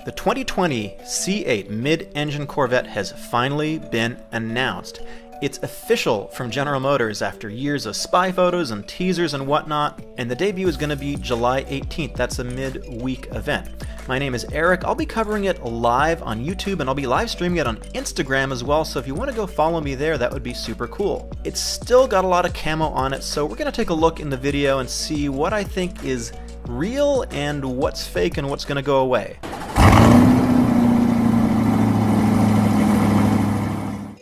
The 2020 C8 mid-engine Corvette has finally been announced. It's official from General Motors after years of spy photos and teasers and whatnot, and the debut is going to be July 18th. That's a mid-week event. My name is Eric. I'll be covering it live on YouTube, and I'll be live streaming it on Instagram as well, so if you want to go follow me there, that would be super cool. It's still got a lot of camo on it, so we're going to take a look in the video and see what I think is real and what's fake and what's going to go away.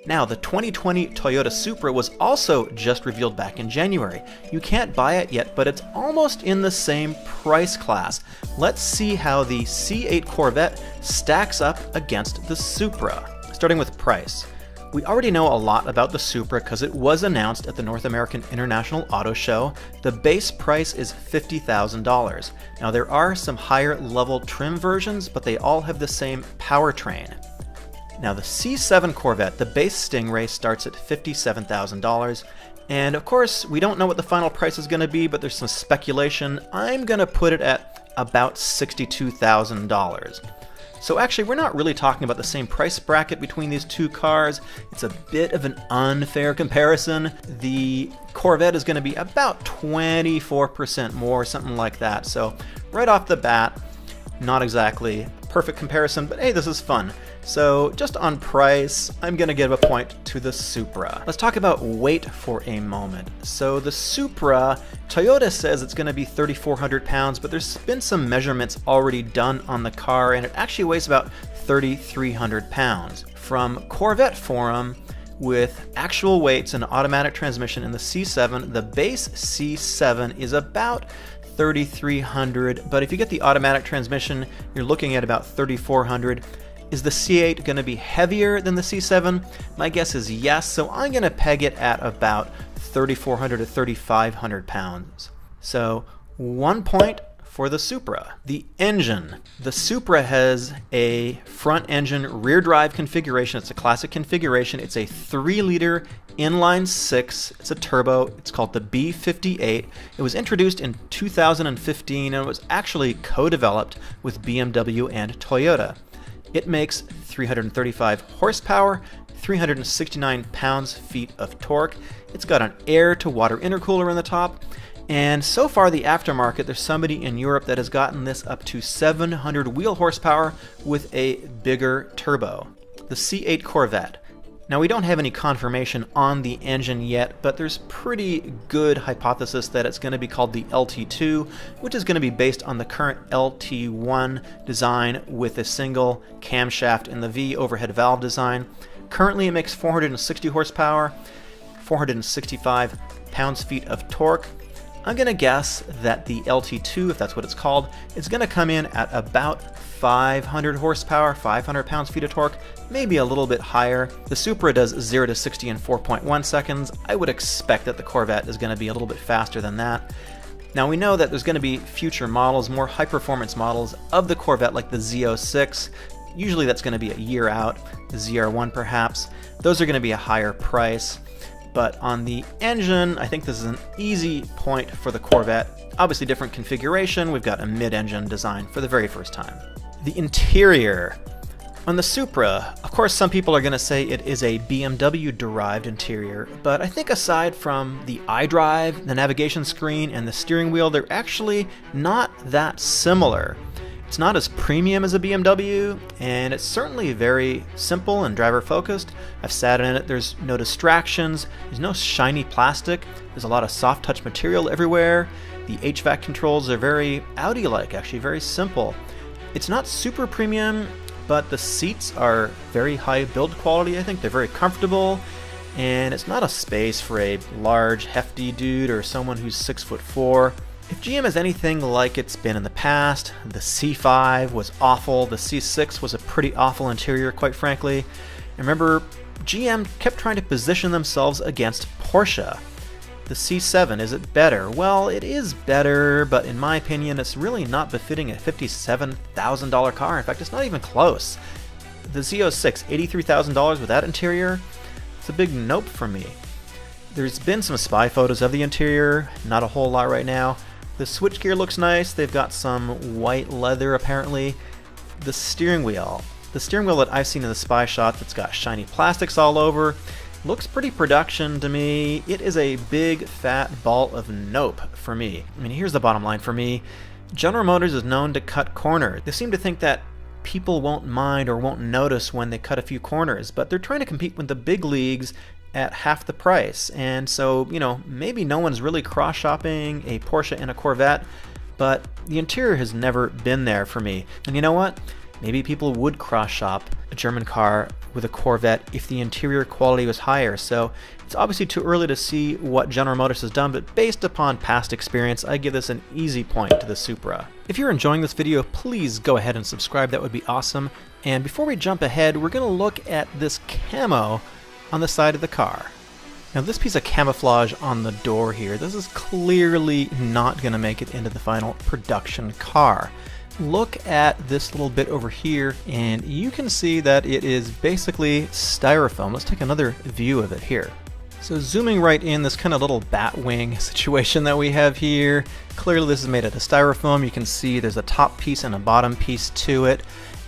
Now, the 2020 Toyota Supra was also just revealed back in January. You can't buy it yet, but it's almost in the same price class. Let's see how the C8 Corvette stacks up against the Supra. Starting with price. We already know a lot about the Supra because it was announced at the North American International Auto Show. The base price is $50,000. Now, there are some higher level trim versions, but they all have the same powertrain. Now, the C7 Corvette, the base Stingray, starts at $57,000. And of course, we don't know what the final price is going to be, but there's some speculation. I'm going to put it at about $62,000. So actually, we're not really talking about the same price bracket between these two cars. It's a bit of an unfair comparison. The Corvette is going to be about 24% more, something like that. So right off the bat, not exactly a perfect comparison, but hey, this is fun. So just on price, I'm going to give a point to the Supra. Let's talk about weight for a moment. So the Supra, Toyota says it's going to be 3,400 pounds, but there's been some measurements already done on the car, and it actually weighs about 3,300 pounds. From Corvette Forum, with actual weights and automatic transmission in the C7, the base C7 is about 3,300, but if you get the automatic transmission, you're looking at about 3,400. Is the C8 going to be heavier than the C7? My guess is yes, so I'm going to peg it at about 3,400 to 3,500 pounds. So 1 point for the Supra. The engine. The Supra has a front engine rear drive configuration. It's a classic configuration. It's a 3-liter inline 6. It's a turbo. It's called the B58. It was introduced in 2015 and it was actually co-developed with BMW and Toyota. It makes 335 horsepower, 369 pounds-feet of torque. It's got an air-to-water intercooler in the top. And so far, the aftermarket, there's somebody in Europe that has gotten this up to 700 wheel horsepower with a bigger turbo. The C8 Corvette. Now, we don't have any confirmation on the engine yet, but there's pretty good hypothesis that it's going to be called the LT2, which is going to be based on the current LT1 design with a single camshaft in the V overhead valve design. Currently, it makes 460 horsepower, 465 pounds-feet of torque. I'm going to guess that the LT2, if that's what it's called, is going to come in at about 500 horsepower, 500 pounds-feet of torque, maybe a little bit higher. The Supra does 0 to 60 in 4.1 seconds. I would expect that the Corvette is going to be a little bit faster than that. Now, we know that there's going to be future models, more high-performance models of the Corvette, like the Z06. Usually that's going to be a year out, the ZR1 perhaps. Those are going to be a higher price. But on the engine, I think this is an easy point for the Corvette. Obviously different configuration, we've got a mid-engine design for the very first time. The interior. On the Supra, of course some people are going to say it is a BMW-derived interior, but I think aside from the iDrive, the navigation screen, and the steering wheel, they're actually not that similar. It's not as premium as a BMW, and it's certainly very simple and driver-focused. I've sat in it, there's no distractions, there's no shiny plastic, there's a lot of soft-touch material everywhere. The HVAC controls are very Audi-like, actually very simple. It's not super premium, but the seats are very high build quality, I think. They're very comfortable, and it's not a space for a large, hefty dude or someone who's 6'4". If GM is anything like it's been in the past, the C5 was awful, the C6 was a pretty awful interior, quite frankly. And remember, GM kept trying to position themselves against Porsche. The C7, is it better? Well, it is better, but in my opinion, it's really not befitting a $57,000 car. In fact, it's not even close. The Z06, $83,000 with that interior? It's a big nope for me. There's been some spy photos of the interior, not a whole lot right now. The switchgear looks nice. They've got some white leather apparently. the steering wheel. The steering wheel that I've seen in the spy shot that's got shiny plastics all over looks pretty production to me. It is a big fat ball of nope for me. I mean, here's the bottom line for me. General Motors is known to cut corners. They seem to think that people won't mind or won't notice when they cut a few corners, but they're trying to compete with the big leagues at half the price. And so, you know, maybe no one's really cross-shopping a Porsche and a Corvette, but the interior has never been there for me. And you know what? Maybe people would cross-shop a German car with a Corvette if the interior quality was higher. So it's obviously too early to see what General Motors has done, but based upon past experience, I give this an easy point to the Supra. If you're enjoying this video, please go ahead and subscribe. That would be awesome. And before we jump ahead, we're going to look at this camo on the side of the car. Now this piece of camouflage on the door here, this is clearly not going to make it into the final production car. Look at this little bit over here and you can see that it is basically styrofoam. Let's take another view of it here. So zooming right in, this kind of little bat wing situation that we have here. Clearly this is made out of styrofoam. You can see there's a top piece and a bottom piece to it,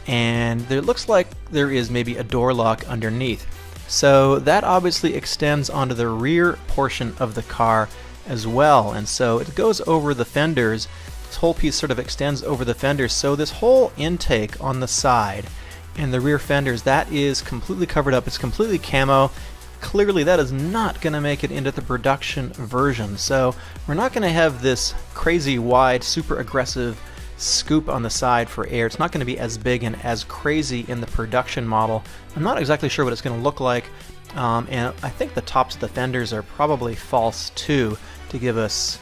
and there looks like there is maybe a door lock underneath. So that obviously extends onto the rear portion of the car as well, and so it goes over the fenders. This whole piece sort of extends over the fenders, so this whole intake on the side and the rear fenders, that is completely covered up. It's completely camo. Clearly that is not going to make it into the production version, so we're not going to have this crazy wide, super aggressive scoop on the side for air. It's not going to be as big and as crazy in the production model. I'm not exactly sure what it's going to look like, and I think the tops of the fenders are probably false too, to give us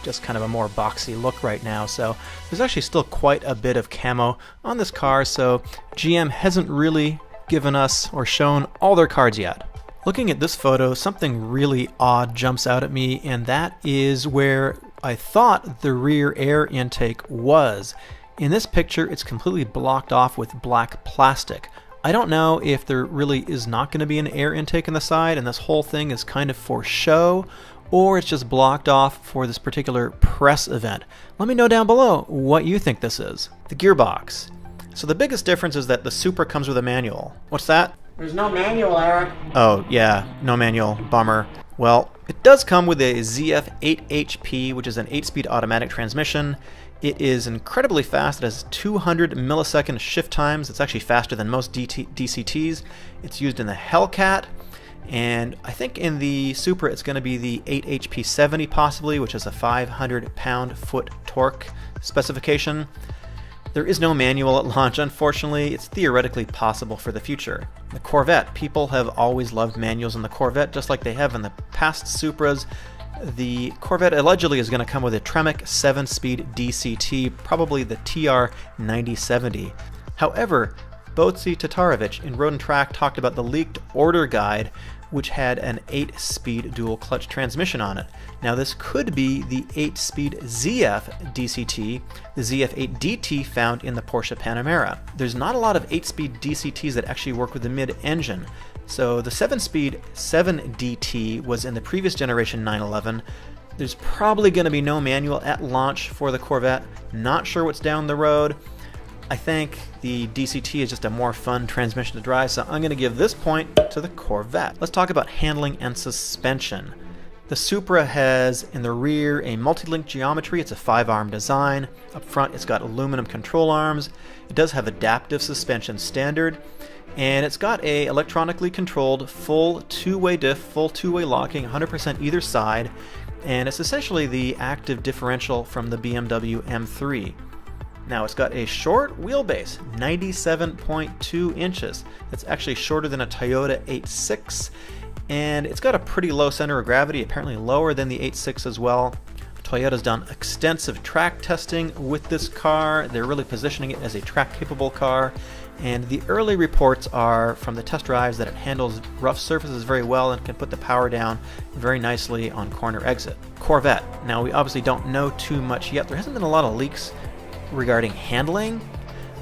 just kind of a more boxy look right now. So there's actually still quite a bit of camo on this car, so GM hasn't really given us or shown all their cards yet. Looking at this photo, something really odd jumps out at me, and that is where I thought the rear air intake was. In this picture, it's completely blocked off with black plastic. I don't know if there really is not going to be an air intake on the side and this whole thing is kind of for show, or it's just blocked off for this particular press event. Let me know down below what you think this is. The gearbox. So the biggest difference is that the Supra comes with a manual. What's that? There's no manual, Eric. Oh yeah, no manual. Bummer. Well, it does come with a ZF 8HP, which is an 8-speed automatic transmission. It is incredibly fast. It has 200 millisecond shift times. It's actually faster than most DCTs. It's used in the Hellcat. And I think in the Supra it's going to be the 8HP70 possibly, which is a 500 pound-foot torque specification. There is no manual at launch, unfortunately. It's theoretically possible for the future. The Corvette, people have always loved manuals in the Corvette, just like they have in the past Supras. The Corvette allegedly is going to come with a Tremec 7-speed DCT, probably the TR9070. However, Botsi Tatarovich in Road and Track talked about the leaked order guide, which had an 8-speed dual-clutch transmission on it. Now this could be the 8-speed ZF DCT, the ZF8DT found in the Porsche Panamera. There's not a lot of 8-speed DCTs that actually work with the mid-engine. So the 7-speed 7DT was in the previous generation 911. There's probably going to be no manual at launch for the Corvette. Not sure what's down the road. I think the DCT is just a more fun transmission to drive, so I'm going to give this point to the Corvette. Let's talk about handling and suspension. The Supra has in the rear a multi-link geometry. It's a 5-arm design. Up front it's got aluminum control arms. It does have adaptive suspension standard, and it's got a electronically controlled full two-way diff, full two-way locking, 100% either side, and it's essentially the active differential from the BMW M3. Now it's got a short wheelbase, 97.2 inches. That's actually shorter than a Toyota 8.6, and it's got a pretty low center of gravity, apparently lower than the 8.6 as well. Toyota's done extensive track testing with this car. They're really positioning it as a track-capable car, and the early reports are from the test drives that it handles rough surfaces very well and can put the power down very nicely on corner exit. Corvette. Now we obviously don't know too much yet. There hasn't been a lot of leaks regarding handling,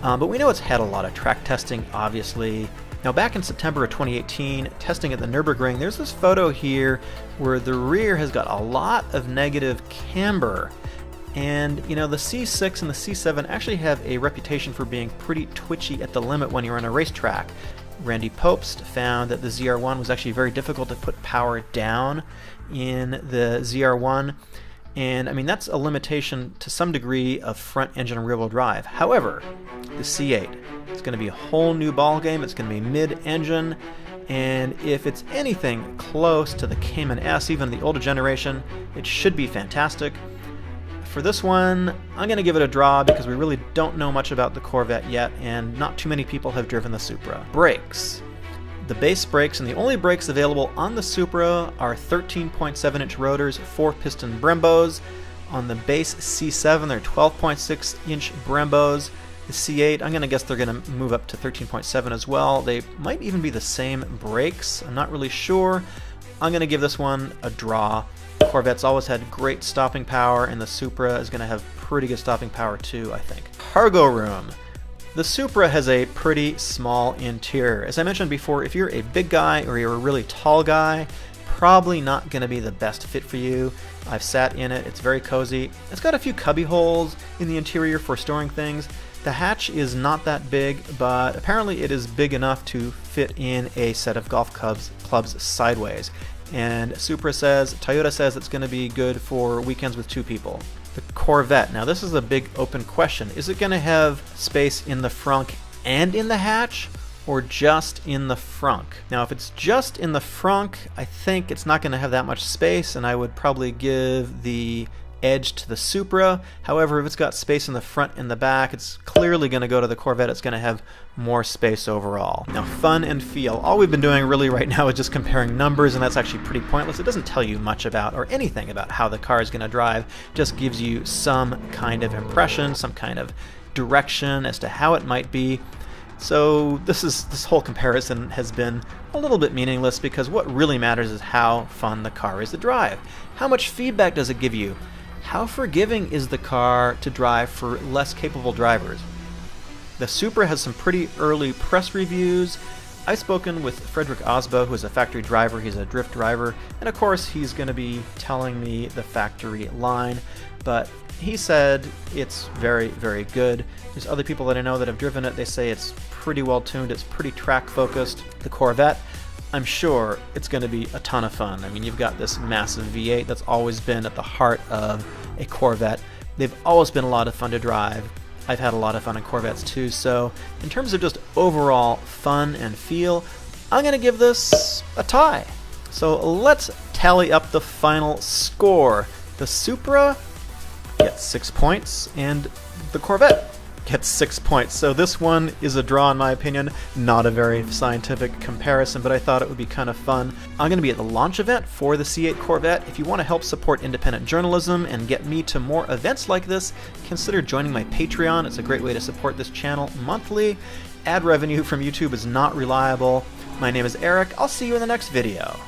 but we know it's had a lot of track testing, obviously. Now back in September of 2018, testing at the Nürburgring, there's this photo here where the rear has got a lot of negative camber, And you know, the C6 and the C7 actually have a reputation for being pretty twitchy at the limit when you're on a racetrack. Randy Popst found that the ZR1 was actually very difficult to put power down in the ZR1, and I mean that's a limitation to some degree of front engine and rear-wheel drive. However, the C8, it's going to be a whole new ball game. It's going to be mid-engine, and if it's anything close to the Cayman S, even the older generation, it should be fantastic. For this one, I'm going to give it a draw because we really don't know much about the Corvette yet, and not too many people have driven the Supra. Brakes. The base brakes and the only brakes available on the Supra are 13.7-inch rotors, 4-piston Brembos. On the base C7, they're 12.6-inch Brembos. The C8, I'm going to guess they're going to move up to 13.7 as well. They might even be the same brakes. I'm not really sure. I'm going to give this one a draw. Corvette's always had great stopping power, and the Supra is going to have pretty good stopping power too, I think. Cargo room. The Supra has a pretty small interior. As I mentioned before, if you're a big guy or you're a really tall guy, probably not going to be the best fit for you. I've sat in it. It's very cozy. It's got a few cubby holes in the interior for storing things. The hatch is not that big, but apparently it is big enough to fit in a set of golf clubs sideways. And Toyota says it's going to be good for weekends with 2 people. The Corvette. Now this is a big open question. Is it going to have space in the frunk and in the hatch, or just in the frunk? Now if it's just in the frunk, I think it's not going to have that much space, and I would probably give the edge to the Supra. However, if it's got space in the front and the back, it's clearly going to go to the Corvette. It's going to have more space overall. Now, fun and feel. All we've been doing really right now is just comparing numbers, and that's actually pretty pointless. It doesn't tell you much about or anything about how the car is going to drive. It just gives you some kind of impression, some kind of direction as to how it might be. So this whole comparison has been a little bit meaningless, because what really matters is how fun the car is to drive. How much feedback does it give you? How forgiving is the car to drive for less capable drivers? The Supra has some pretty early press reviews. I've spoken with Frederick Osba, who is a factory driver. He's a drift driver, and of course he's going to be telling me the factory line, but he said it's very, very good. There's other people that I know that have driven it. They say it's pretty well tuned, it's pretty track focused. The Corvette, I'm sure it's going to be a ton of fun. I mean, you've got this massive V8 that's always been at the heart of a Corvette. They've always been a lot of fun to drive. I've had a lot of fun in Corvettes too, so in terms of just overall fun and feel, I'm going to give this a tie. So let's tally up the final score. The Supra gets 6 points, and the Corvette gets 6 points. So this one is a draw in my opinion. Not a very scientific comparison, but I thought it would be kind of fun. I'm going to be at the launch event for the C8 Corvette. If you want to help support independent journalism and get me to more events like this, consider joining my Patreon. It's a great way to support this channel monthly. Ad revenue from YouTube is not reliable. My name is Eric. I'll see you in the next video.